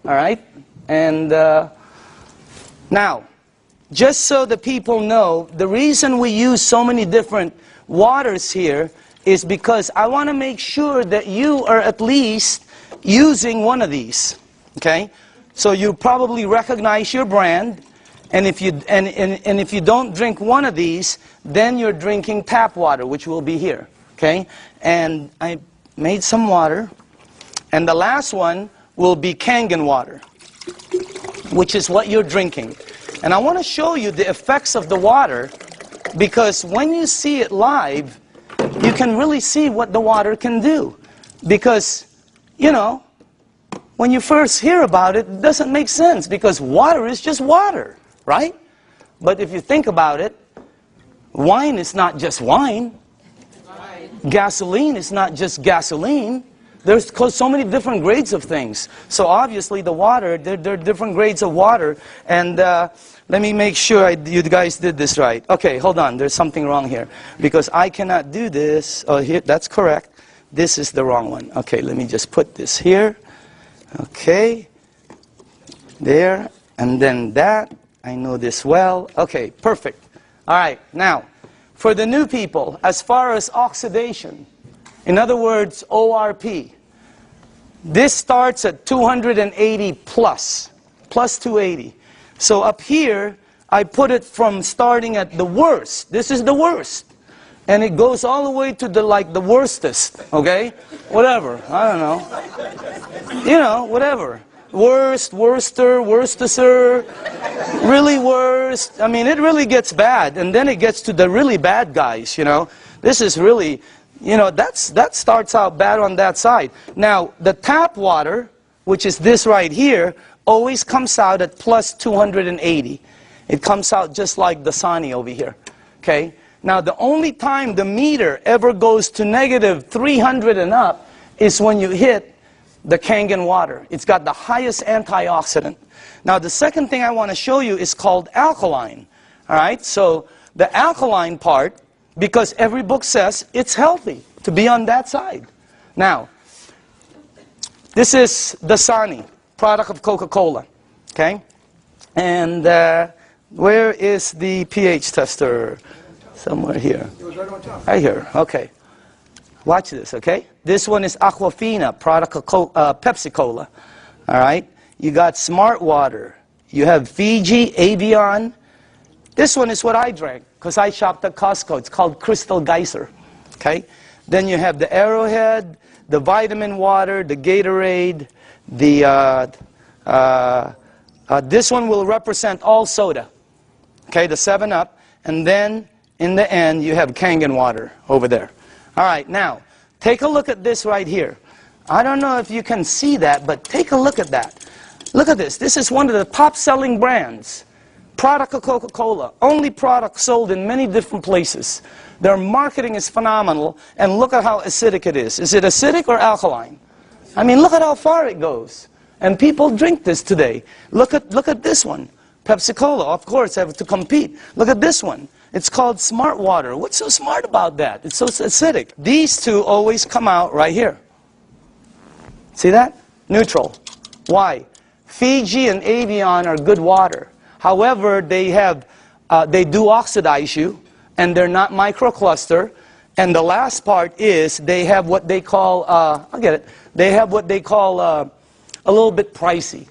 all right? And now, just so the people know, the reason we use so many different waters here is because I want to make sure that you are at least using one of these, okay? So you probably recognize your brand, and if you if you don't drink one of these, then you're drinking tap water, which will be here, okay? And I made some water, and the last one will be Kangen water, which is what you're drinking. And I want to show you the effects of the water, because when you see it live, you can really see what the water can do. Because, you know, when you first hear about it, it doesn't make sense, because water is just water, right? But if you think about it, wine is not just wine. Gasoline is not just gasoline. There's so many different grades of things. So obviously the water, there are different grades of water. And let me make sure you guys did this right. Okay, hold on. There's something wrong here. Because I cannot do this. Oh, here, that's correct. This is the wrong one. Okay, let me just put this here. Okay. There. And then that. I know this well. Okay, perfect. All right, now, for the new people, as far as oxidation, in other words, ORP, this starts at 280 plus 280. So up here, I put it from starting at the worst. This is the worst. And it goes all the way to the worstest, okay? Whatever, I don't know. You know, whatever. Worst, worster, worstester, really worst. I mean, it really gets bad. And then it gets to the really bad guys, you know. This is really, You know, that starts out bad on that side. Now, the tap water, which is this right here, always comes out at plus 280. It comes out just like the Dasani over here. Okay? Now, the only time the meter ever goes to negative 300 and up is when you hit the Kangen water. It's got the highest antioxidant. Now, the second thing I want to show you is called alkaline. All right? So, the alkaline part, because every book says it's healthy to be on that side. Now, this is the Dasani, product of Coca-Cola. Okay? And where is the pH tester? Somewhere here. It was right on top. Right here. Okay. Watch this, okay? This one is Aquafina, product of Pepsi-Cola. All right? You got Smart Water. You have Fiji, Avion. This one is what I drank because I shopped at Costco. It's called Crystal Geyser. Okay? Then you have the Arrowhead, the vitamin water, the Gatorade, the this one will represent all soda. Okay, the 7-Up, and then in the end you have Kangen water over there. All right, now take a look at this right here. I don't know if you can see that, but take a look at that. Look at this. This is one of the top-selling brands. Product of Coca-Cola. Only product sold in many different places. Their marketing is phenomenal, and look at how acidic it is. Is it acidic or alkaline? I mean, look at how far it goes. And people drink this today. Look at this one. Pepsi-Cola, of course, have to compete. Look at this one. It's called Smart Water. What's so smart about that? It's so acidic. These two always come out right here. See that? Neutral. Why? Fiji and Avion are good water. However, they do oxidize you, and they're not microcluster. And the last part is they have what they call, I'll get it, they have what they call a little bit pricey.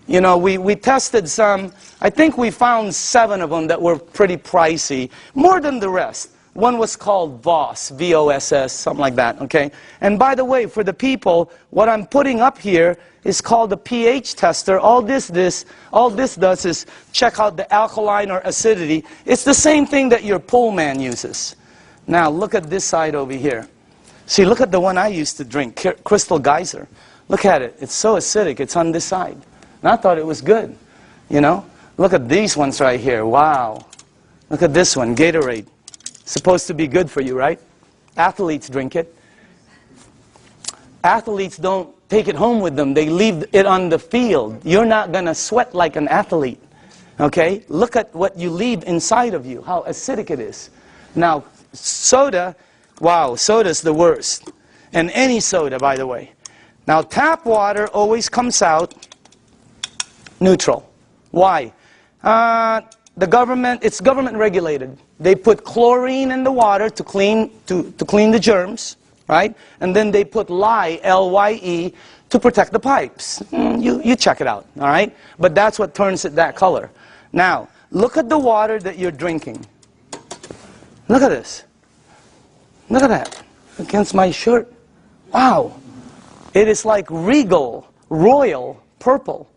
You know, we tested some, I think we found 7 of them that were pretty pricey, more than the rest. One was called VOSS, V-O-S-S, something like that, okay? And by the way, for the people, what I'm putting up here is called the pH tester. All this does is check out the alkaline or acidity. It's the same thing that your pool man uses. Now, look at this side over here. See, look at the one I used to drink, Crystal Geyser. Look at it. It's so acidic. It's on this side. And I thought it was good, you know? Look at these ones right here. Wow. Look at this one, Gatorade. Supposed to be good for you, right? Athletes drink it. Athletes don't take it home with them. They leave it on the field. You're not going to sweat like an athlete, okay? Look at what you leave inside of you, how acidic it is. Now, soda, wow, soda's the worst. And any soda, by the way. Now, tap water always comes out neutral. Why? It's government regulated. They put chlorine in the water to clean the germs, right? And then they put lye, L-Y-E, to protect the pipes. You check it out, all right? But that's what turns it that color. Now, look at the water that you're drinking. Look at this. Look at that. Against my shirt. Wow. It is like regal, royal, purple.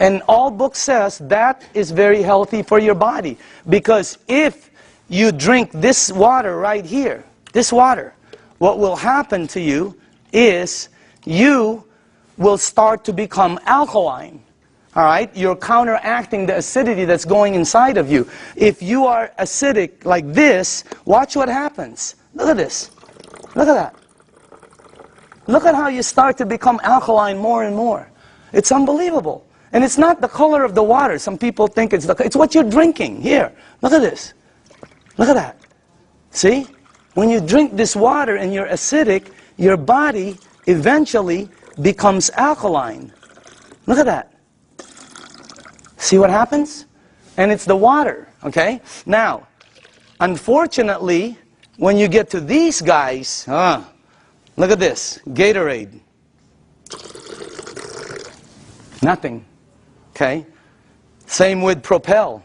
And all book says that is very healthy for your body. Because if you drink this water right here, this water, what will happen to you is you will start to become alkaline. All right? You're counteracting the acidity that's going inside of you. If you are acidic like this, watch what happens. Look at this. Look at that. Look at how you start to become alkaline more and more. It's unbelievable. And it's not the color of the water. Some people think it's what you're drinking. Here, look at this. Look at that. See? When you drink this water and you're acidic, your body eventually becomes alkaline. Look at that. See what happens? And it's the water, okay? Now, unfortunately, when you get to these guys, look at this, Gatorade. Nothing. Okay? Same with Propel.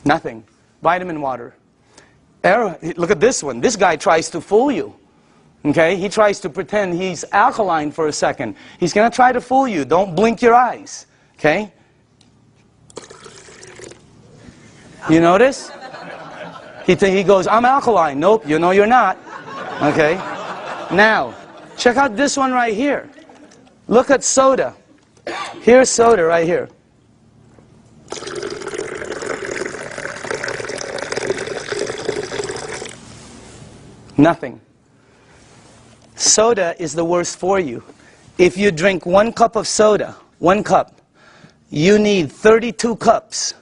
Nothing. Vitamin water. Look at this one. This guy tries to fool you. Okay? He tries to pretend he's alkaline for a second. He's going to try to fool you. Don't blink your eyes. Okay? You notice? He goes, I'm alkaline. Nope, you know you're not. Okay? Now, check out this one right here. Look at soda. Here's soda right here. Nothing. Soda is the worst for you. If you drink 1 cup of soda, 1 cup, you need 32 cups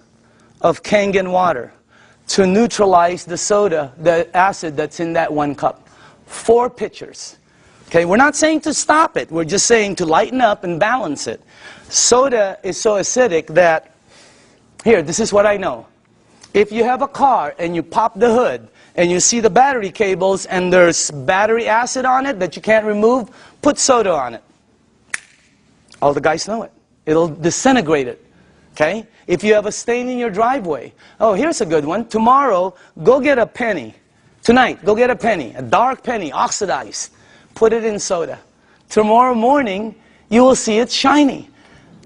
of Kangen water to neutralize the soda, the acid that's in that 1 cup. 4 pitchers. Okay, we're not saying to stop it. We're just saying to lighten up and balance it. Soda is so acidic that, here, this is what I know. If you have a car and you pop the hood and you see the battery cables and there's battery acid on it that you can't remove, put soda on it. All the guys know it. It'll disintegrate it. Okay? If you have a stain in your driveway, oh, here's a good one. Tomorrow, go get a penny. Tonight, go get a penny, a dark penny, oxidized. Put it in soda. Tomorrow morning, you will see it's shiny.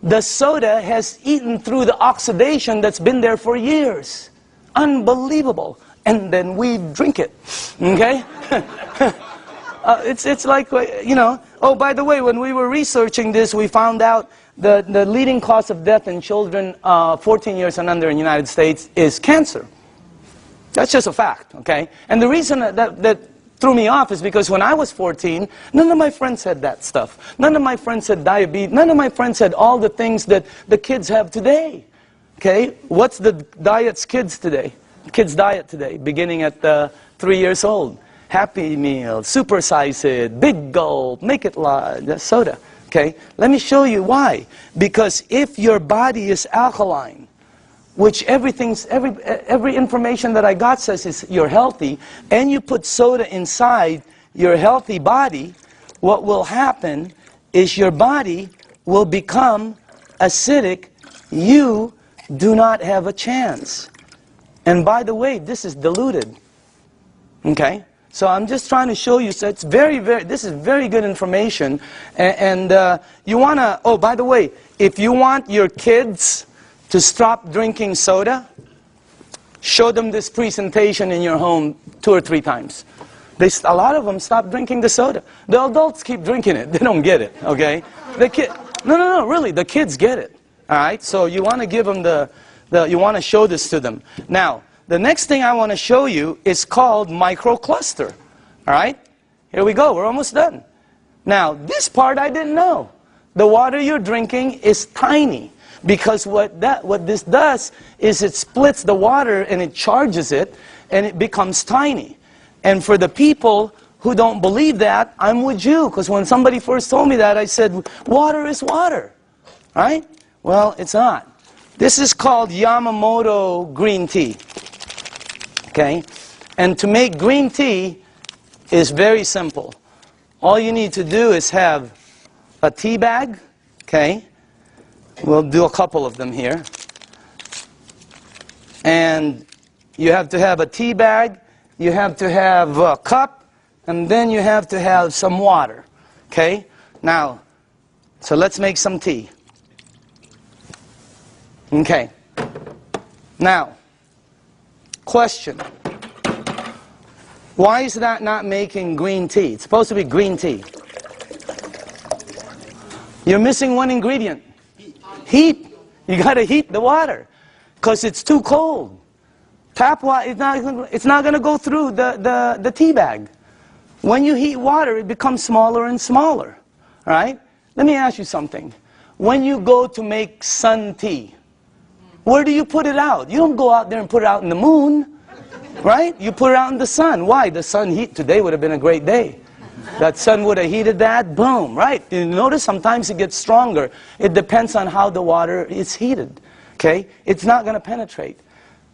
The soda has eaten through the oxidation that's been there for years. Unbelievable. And then we drink it. Okay? It's like, you know, oh, by the way, when we were researching this, we found out the leading cause of death in children 14 years and under in the United States is cancer. That's just a fact, okay? And the reason that threw me off is because when I was 14, none of my friends had that stuff. None of my friends had diabetes. None of my friends had all the things that the kids have today. Okay? What's the diet's kids today? Kids' diet today, beginning at 3 years old. Happy Meal, supersize it, big gulp, make it large, soda. Okay? Let me show you why. Because if your body is alkaline, which every information that I got says is you're healthy, and you put soda inside your healthy body, what will happen is your body will become acidic. You do not have a chance. And by the way, this is diluted. Okay? So I'm just trying to show you, so it's this is very good information. And you want to, oh, by the way, if you want your kids to stop drinking soda, show them this presentation in your home 2 or 3 times. A lot of them stop drinking the soda. The adults keep drinking it. They don't get it, okay? No, really, the kids get it. All right? So you want to give them you want to show this to them. Now, the next thing I want to show you is called microcluster. All right? Here we go. We're almost done. Now, this part I didn't know. The water you're drinking is tiny. Because what this does is it splits the water and it charges it and it becomes tiny. And for the people who don't believe that, I'm with you. Because when somebody first told me that, I said, water is water. Right? Well, it's not. This is called Yamamoto green tea. Okay? And to make green tea is very simple. All you need to do is have a tea bag. Okay? We'll do a couple of them here. And you have to have a tea bag, you have to have a cup, and then you have to have some water. Okay? Now, so let's make some tea. Okay. Now, question. Why is that not making green tea? It's supposed to be green tea. You're missing one ingredient. Heat. You got to heat the water because it's too cold. Tap water, it's not going to go through the tea bag. When you heat water, it becomes smaller and smaller. All right? Let me ask you something. When you go to make sun tea, where do you put it out? You don't go out there and put it out in the moon. Right? You put it out in the sun. Why? The sun heat today would have been a great day. That sun would have heated that, boom, right? You notice sometimes it gets stronger. It depends on how the water is heated, okay? It's not going to penetrate.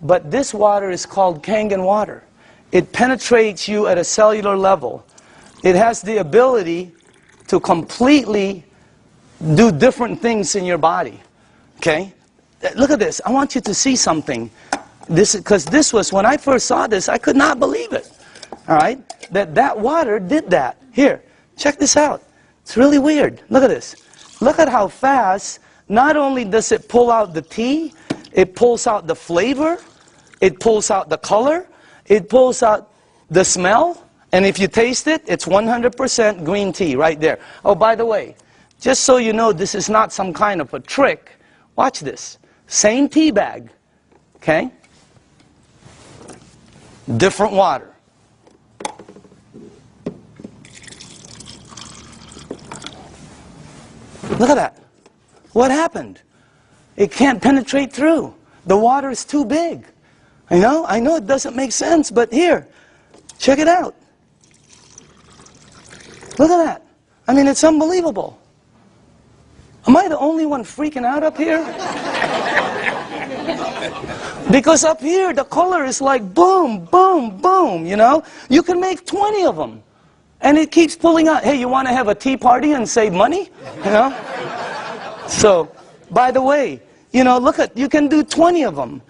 But this water is called Kangen water. It penetrates you at a cellular level. It has the ability to completely do different things in your body, okay? Look at this. I want you to see something. Because this was, when I first saw this, I could not believe it. All right? That water did that. Here, check this out. It's really weird. Look at this. Look at how fast, not only does it pull out the tea, it pulls out the flavor, it pulls out the color, it pulls out the smell, and if you taste it, it's 100% green tea right there. Oh, by the way, just so you know this is not some kind of a trick, watch this. Same tea bag, okay? Different water. Look at that. What happened? It can't penetrate through. The water is too big. I know it doesn't make sense, but here, check it out. Look at that. I mean, it's unbelievable. Am I the only one freaking out up here? Because up here, the color is like boom, boom, boom, you know? You can make 20 of them. And it keeps pulling out. Hey, you want to have a tea party and save money? You know? So, by the way, you know, look at, you can do 20 of them.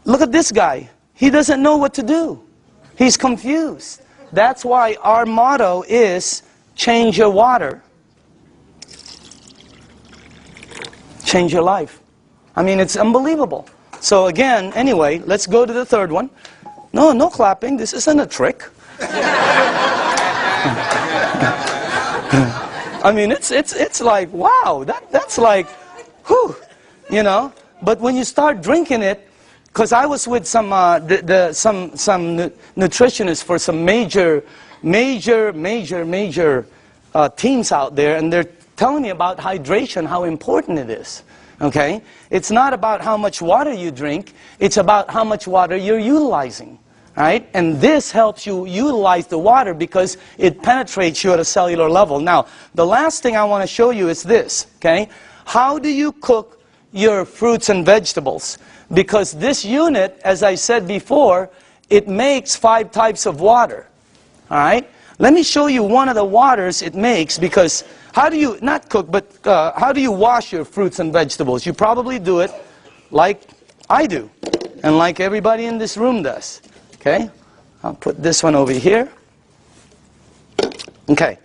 Look at this guy. He doesn't know what to do. He's confused. That's why our motto is, change your water. Change your life. I mean, it's unbelievable. So again, anyway, let's go to the third one. No clapping. This isn't a trick. I mean, it's like, wow, that's like, whew, you know. But when you start drinking it, because I was with some nutritionists for some major teams out there, and they're telling me about hydration, how important it is. Okay? It's not about how much water you drink, it's about how much water you're utilizing. Right? And this helps you utilize the water because it penetrates you at a cellular level. Now, the last thing I want to show you is this. Okay? How do you cook your fruits and vegetables? Because this unit, as I said before, it makes 5 types of water. All right? Let me show you one of the waters it makes, because how do you, not cook, but how do you wash your fruits and vegetables? You probably do it like I do, and like everybody in this room does. Okay? I'll put this one over here. Okay.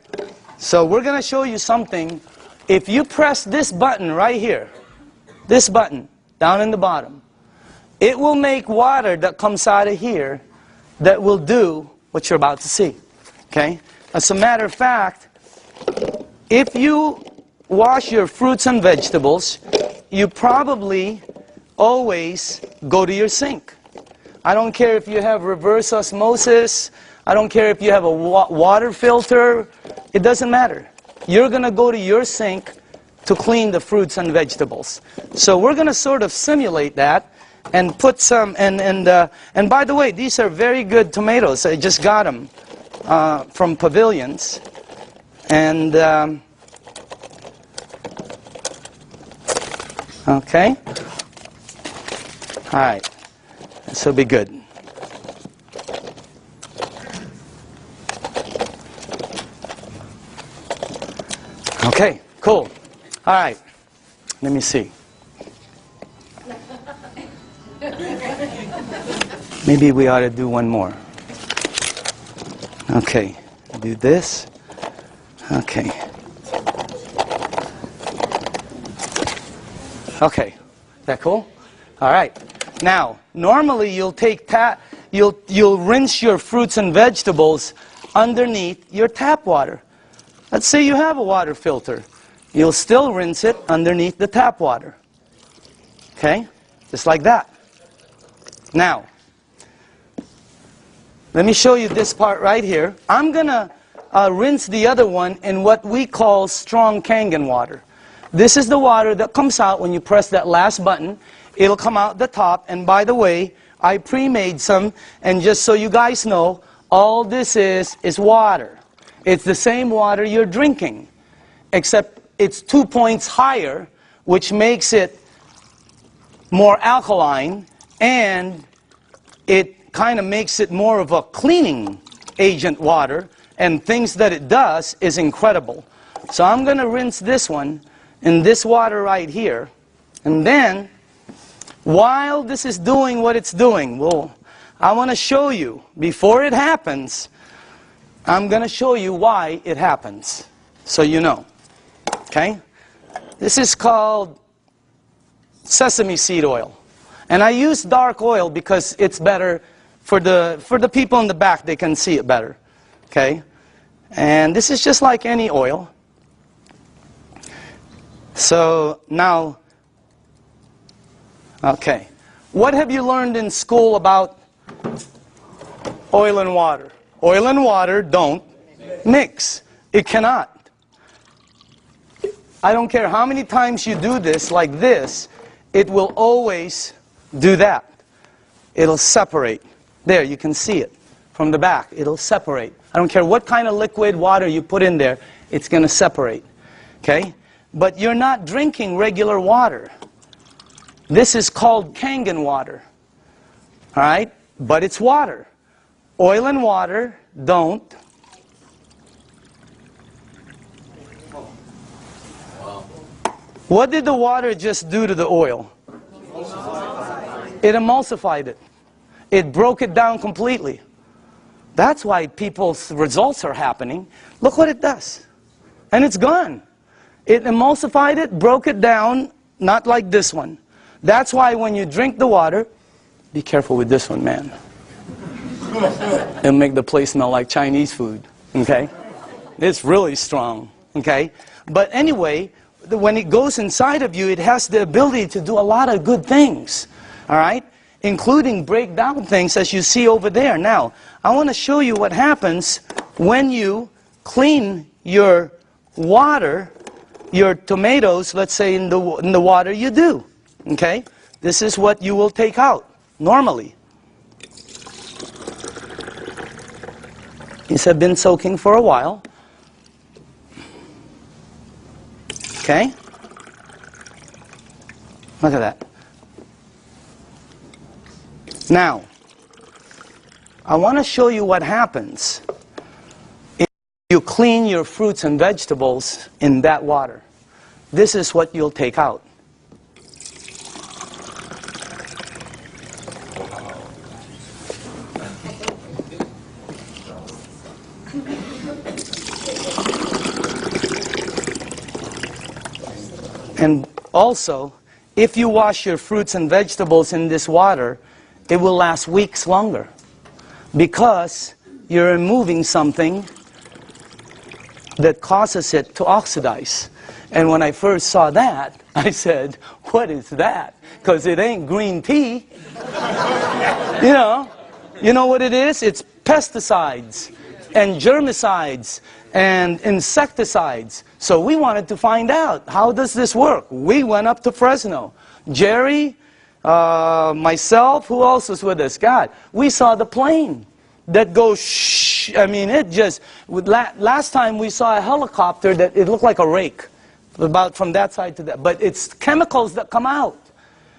So we're going to show you something. If you press this button right here, this button down in the bottom, it will make water that comes out of here that will do what you're about to see. Okay? As a matter of fact, if you wash your fruits and vegetables, you probably always go to your sink. I don't care if you have reverse osmosis. I don't care if you have a water filter. It doesn't matter. You're going to go to your sink to clean the fruits and vegetables. So we're going to sort of simulate that and put some, and by the way, these are very good tomatoes. I just got them from Pavilions. And, okay. All right. This will be good. Okay, cool. All right. Let me see. Maybe we ought to do one more. Okay. Do this. Okay. Okay. Is that cool? All right. Now, normally you'll take you'll rinse your fruits and vegetables underneath your tap water. Let's say you have a water filter. You'll still rinse it underneath the tap water. Okay? Just like that. Now, let me show you this part right here. I'm going to rinse the other one in what we call strong Kangen water. This is the water that comes out when you press that last button. It'll come out the top, and by the way, I pre-made some, and just so you guys know, all this is water. It's the same water you're drinking, except it's 2 points higher, which makes it more alkaline, and it kind of makes it more of a cleaning agent water, and things that it does is incredible. So I'm going to rinse this one in this water right here, and then while this is doing what it's doing, well, I want to show you, before it happens, I'm going to show you why it happens, so you know. Okay? This is called sesame seed oil. And I use dark oil because it's better for the people in the back, they can see it better. Okay? And this is just like any oil. So now, okay. What have you learned in school about oil and water? Oil and water don't mix. It cannot. I don't care how many times you do this like this, it will always do that. It'll separate. There, you can see it from the back. It'll separate. I don't care what kind of liquid water you put in there, it's going to separate. Okay? But you're not drinking regular water. This is called Kangen water. All right? But it's water. Oil and water don't. What did the water just do to the oil? It emulsified it. It broke it down completely. That's why people's results are happening. Look what it does. And it's gone. It emulsified it, broke it down, not like this one. That's why when you drink the water, be careful with this one, man. It'll make the place smell like Chinese food, okay? It's really strong, okay? But anyway, when it goes inside of you, it has the ability to do a lot of good things, all right? Including break down things as you see over there. Now, I want to show you what happens when you clean your water, your tomatoes, let's say in the water you do. Okay? This is what you will take out normally. These have been soaking for a while. Okay? Look at that. Now, I want to show you what happens if you clean your fruits and vegetables in that water. This is what you'll take out. And also, if you wash your fruits and vegetables in this water, it will last weeks longer because you're removing something that causes it to oxidize. And when I first saw that, I said, what is that? Because it ain't green tea. You know what it is? It's pesticides and germicides and insecticides. So we wanted to find out, how does this work? We went up to Fresno. Jerry, myself, who else was with us? God, we saw the plane that goes shh. I mean, it just, last time we saw a helicopter that it looked like a rake, about from that side to that. But it's chemicals that come out.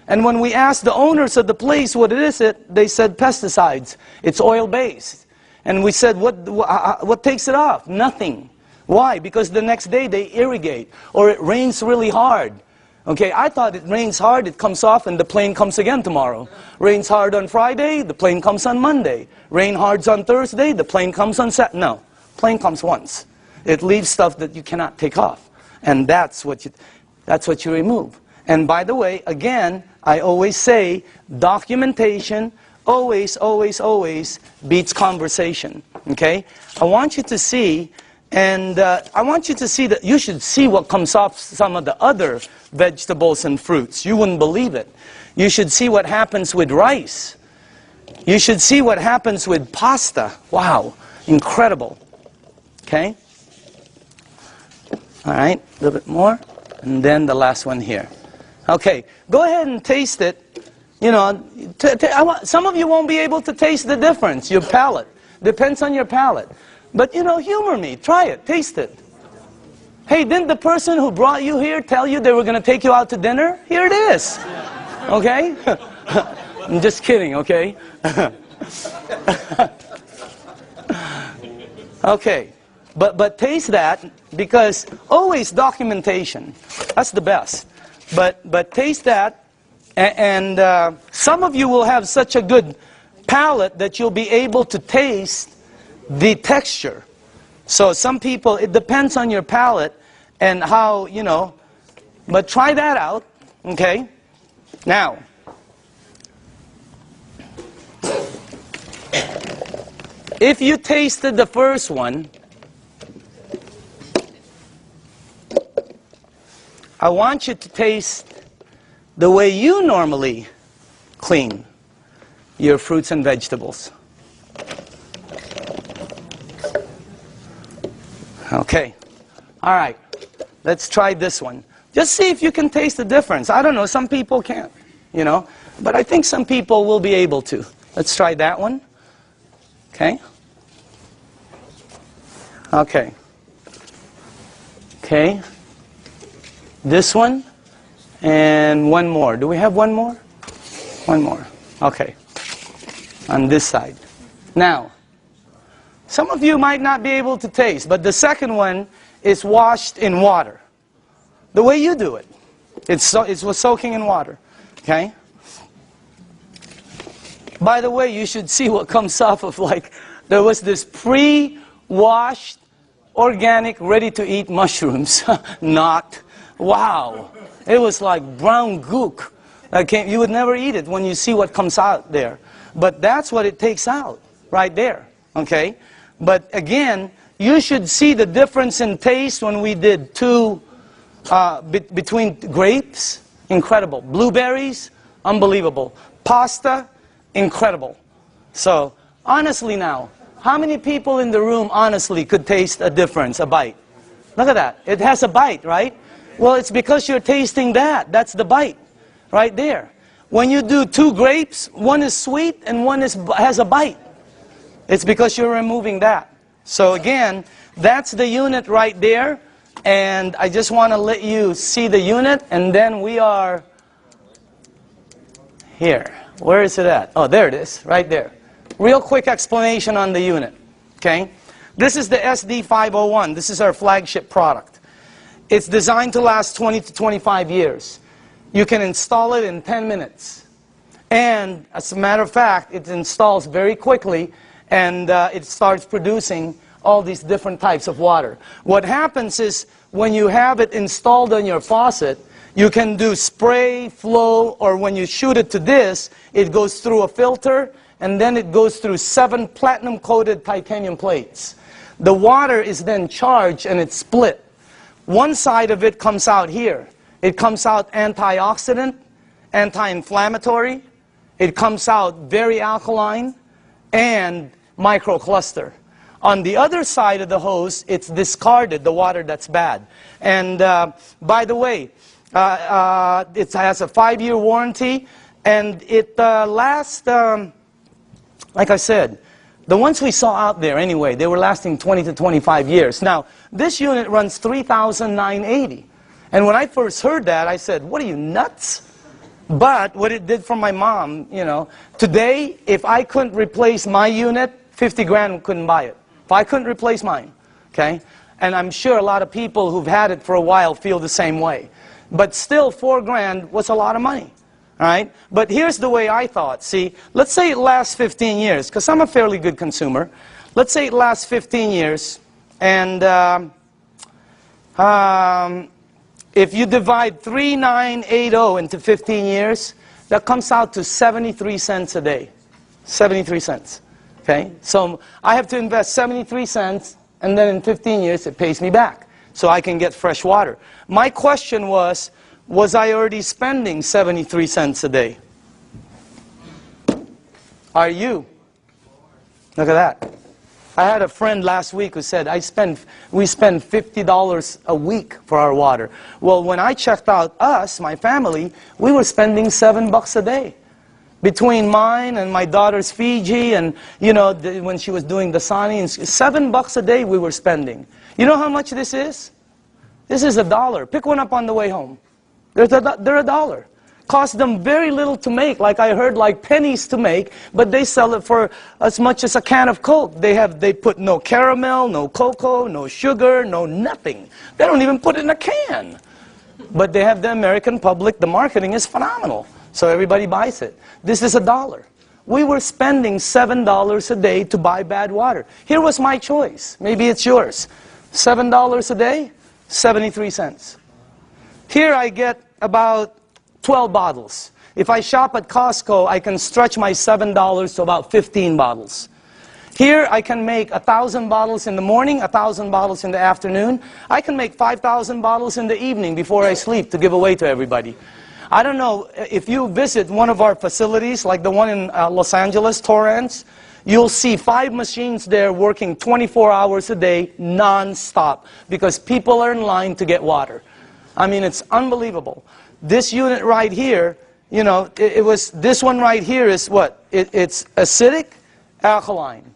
And when we asked the owners of the place what it is, they said pesticides. It's oil-based. And we said, what takes it off? Nothing. Why? Because the next day they irrigate, or it rains really hard. Okay, I thought it rains hard, it comes off, and the plane comes again tomorrow. Rains hard on Friday, the plane comes on Monday. Rain hard on Thursday, the plane comes on Saturday. No, plane comes once. It leaves stuff that you cannot take off. And that's what you remove. And by the way, again, I always say, documentation always, always, always beats conversation. Okay? I want you to see, and I want you to see that you should see what comes off some of the other vegetables and fruits. You wouldn't believe it. You should see what happens with rice. You should see what happens with pasta. Wow, incredible. Okay? All right, a little bit more. And then the last one here. Okay, go ahead and taste it. You know, some of you won't be able to taste the difference, your palate. Depends on your palate. But, you know, humor me. Try it. Taste it. Hey, didn't the person who brought you here tell you they were going to take you out to dinner? Here it is. Okay? I'm just kidding, okay? Okay. But taste that, because always documentation. That's the best. But taste that, and some of you will have such a good palate that you'll be able to taste the texture. So some people, it depends on your palate and how, you know, but try that out, okay? Now, If you tasted the first one, I want you to taste the way you normally clean your fruits and vegetables. Okay. All right. Let's try this one. Just see if you can taste the difference. I don't know. Some people can't, you know. But I think some people will be able to. Let's try that one. Okay. Okay. Okay. This one. And one more. Do we have one more? One more. Okay. On this side. Now, some of you might not be able to taste, but the second one is washed in water. The way you do it. It was soaking in water. Okay? By the way, you should see what comes off of, like, there was this pre-washed, organic, ready-to-eat mushrooms. Not. Wow. It was like brown gook. You would never eat it when you see what comes out there. But that's what it takes out, right there. Okay? But again, you should see the difference in taste when we did between grapes, incredible. Blueberries, unbelievable. Pasta, incredible. So, honestly now, how many people in the room honestly could taste a difference, a bite? Look at that. It has a bite, right? Well, it's because you're tasting that. That's the bite, right there. When you do two grapes, one is sweet and one has a bite. It's because you're removing that. So again, that's the unit right there. And I just want to let you see the unit. And then we are here. Where is it at? Oh, there it is, right there. Real quick explanation on the unit. Okay? This is the SD501. This is our flagship product. It's designed to last 20 to 25 years. You can install it in 10 minutes. And as a matter of fact, it installs very quickly. And it starts producing all these different types of water. What happens is when you have it installed on your faucet, you can do spray, flow, or when you shoot it to this, it goes through a filter, and then it goes through 7 platinum-coated titanium plates. The water is then charged and it's split. One side of it comes out here. It comes out antioxidant, anti-inflammatory. It comes out very alkaline and microcluster. On the other side of the hose, it's discarded, the water that's bad. And by the way, it has a 5-year warranty, and it lasts, like I said, the ones we saw out there anyway, they were lasting 20 to 25 years. Now, this unit runs $3,980. And when I first heard that, I said, what are you, nuts? But what it did for my mom, you know, today, if I couldn't replace my unit, 50 grand couldn't buy it. If I couldn't replace mine, okay? And I'm sure a lot of people who've had it for a while feel the same way. But still, 4 grand was a lot of money, all right? But here's the way I thought. See, let's say it lasts 15 years, because I'm a fairly good consumer. Let's say it lasts 15 years, and if you divide 3,980 into 15 years, that comes out to 73 cents a day. 73 cents. Okay? So I have to invest 73 cents, and then in 15 years it pays me back. So I can get fresh water. My question was I already spending 73 cents a day? Are you? Look at that. I had a friend last week who said, we spend $50 a week for our water. Well, when I checked out us, my family, we were spending $7 a day. Between mine and my daughter's Fiji and, you know, when she was doing the Sani, $7 a day we were spending. You know how much this is? This is $1. Pick one up on the way home. They're $1. Cost them very little to make, like I heard, like pennies to make, but they sell it for as much as a can of Coke. They put no caramel, no cocoa, no sugar, no nothing. They don't even put it in a can. But they have the American public, the marketing is phenomenal. So everybody buys it. This is $1. We were spending $7 a day to buy bad water. Here was my choice. Maybe it's yours. $7 a day, 73 cents. Here I get about 12 bottles. If I shop at Costco, I can stretch my $7 to about 15 bottles. Here I can make 1,000 bottles in the morning, 1,000 bottles in the afternoon. I can make 5,000 bottles in the evening before I sleep to give away to everybody. I don't know, if you visit one of our facilities, like the one in Los Angeles, Torrance, you'll see 5 machines there working 24 hours a day, non-stop, because people are in line to get water. I mean, it's unbelievable. This unit right here, you know, this one right here is what? It's acidic, alkaline.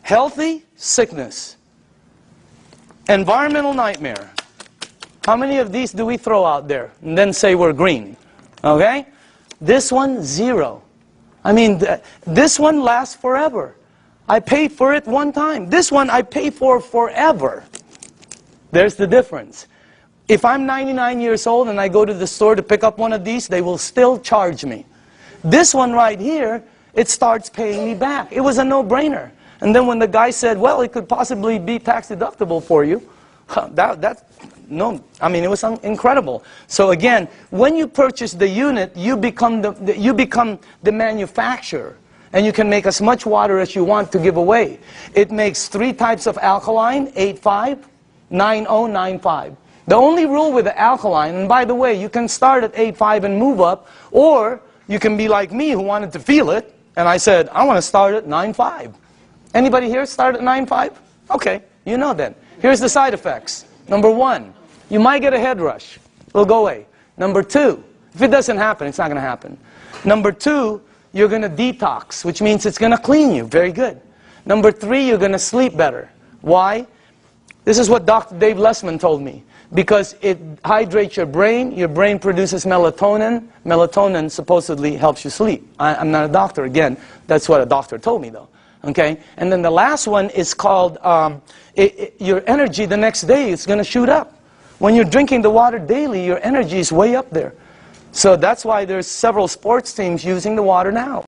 Healthy, sickness. Environmental nightmare. How many of these do we throw out there and then say we're green? Okay? This one, 0. I mean, this one lasts forever. I paid for it one time. This one I pay for forever. There's the difference. If I'm 99 years old and I go to the store to pick up one of these, they will still charge me. This one right here, it starts paying me back. It was a no-brainer. And then when the guy said, well, it could possibly be tax deductible for you, no, I mean, it was incredible. So again, when you purchase the unit, you become the manufacturer. And you can make as much water as you want to give away. It makes 3 types of alkaline, 8.5, 9.0, 9.5. The only rule with the alkaline, and by the way, you can start at 8.5 and move up, or you can be like me who wanted to feel it, and I said, I want to start at 9.5. Anybody here start at 9.5? Okay, you know then. Here's the side effects. Number 1, you might get a head rush. It'll go away. Number 2, if it doesn't happen, it's not going to happen. Number 2, you're going to detox, which means it's going to clean you. Very good. Number 3, you're going to sleep better. Why? This is what Dr. Dave Lessman told me. Because it hydrates your brain produces melatonin. Melatonin supposedly helps you sleep. I'm not a doctor, again. That's what a doctor told me, though. Okay? And then the last one is called, your energy the next day is going to shoot up. When you're drinking the water daily, your energy is way up there. So that's why there's several sports teams using the water now.